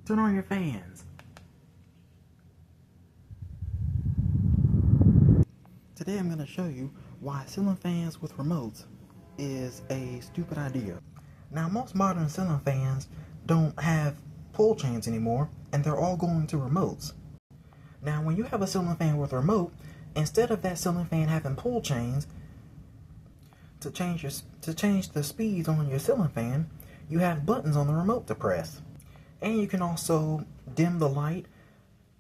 Turn on your fans. Today I'm going to show you why ceiling fans with remotes is a stupid idea. Now, most modern ceiling fans don't have pull chains anymore, and they're all going to remotes. Now, when you have a ceiling fan with a remote, instead of that ceiling fan having pull chains to change the speeds on your ceiling fan, you have buttons on the remote to press. And you can also dim the light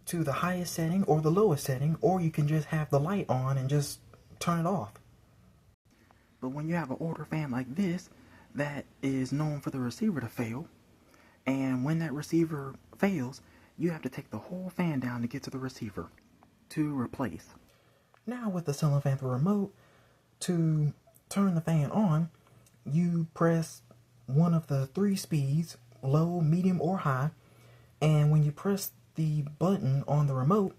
to the highest setting or the lowest setting, or you can just have the light on and just turn it off. But when you have an older fan like this that is known for the receiver to fail, and when that receiver fails, you have to take the whole fan down to get to the receiver to replace. Now with the ceiling fan with the remote, to turn the fan on, you press one of the 3 speeds, low, medium, or high, and when you press the button on the remote,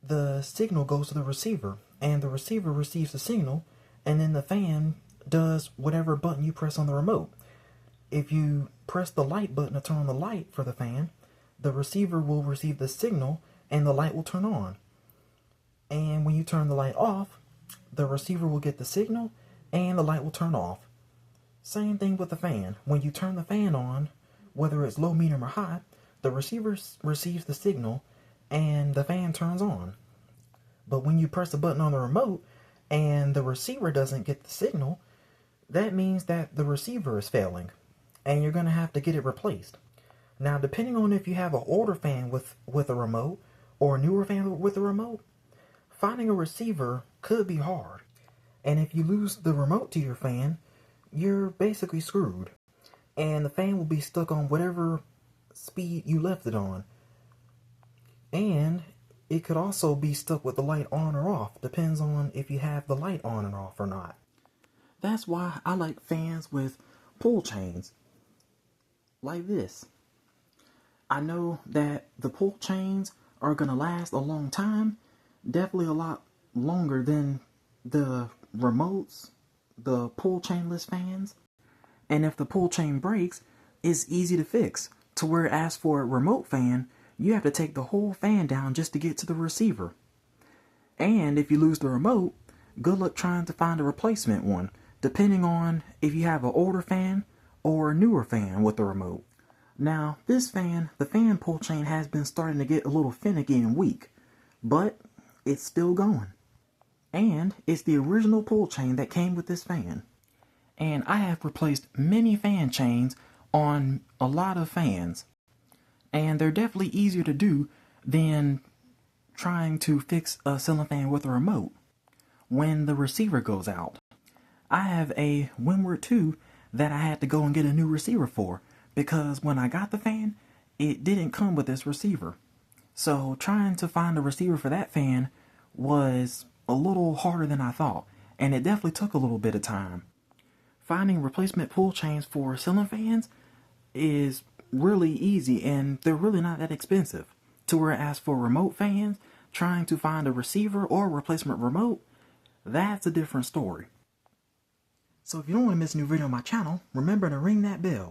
the signal goes to the receiver, and the receiver receives the signal, and then the fan does whatever button you press on the remote. If you press the light button to turn on the light for the fan, the receiver will receive the signal and the light will turn on. And when you turn the light off, the receiver will get the signal and the light will turn off. Same thing with the fan. When you turn the fan on, whether it's low, medium, or high, the receiver receives the signal and the fan turns on. But when you press the button on the remote and the receiver doesn't get the signal, that means that the receiver is failing and you're going to have to get it replaced. Now, depending on if you have an older fan with a remote or a newer fan with a remote, finding a receiver could be hard. And if you lose the remote to your fan, you're basically screwed. And the fan will be stuck on whatever speed you left it on. And it could also be stuck with the light on or off. Depends on if you have the light on and off or not. That's why I like fans with pull chains. Like this. I know that the pull chains are going to last a long time. Definitely a lot longer than the remotes, the pull chainless fans. And if the pull chain breaks, it's easy to fix. To where as for a remote fan, you have to take the whole fan down just to get to the receiver. And if you lose the remote, good luck trying to find a replacement one, depending on if you have an older fan or a newer fan with the remote. Now, this fan, the fan pull chain has been starting to get a little finicky and weak, but it's still going. And it's the original pull chain that came with this fan. And I have replaced many fan chains on a lot of fans. And they're definitely easier to do than trying to fix a ceiling fan with a remote when the receiver goes out. I have a Windward 2 that I had to go and get a new receiver for, because when I got the fan, it didn't come with this receiver. So trying to find a receiver for that fan was a little harder than I thought, and it definitely took a little bit of time. Finding replacement pull chains for ceiling fans is really easy, and they're really not that expensive. To whereas for remote fans, trying to find a receiver or a replacement remote, that's a different story. So if you don't want to miss a new video on my channel, remember to ring that bell.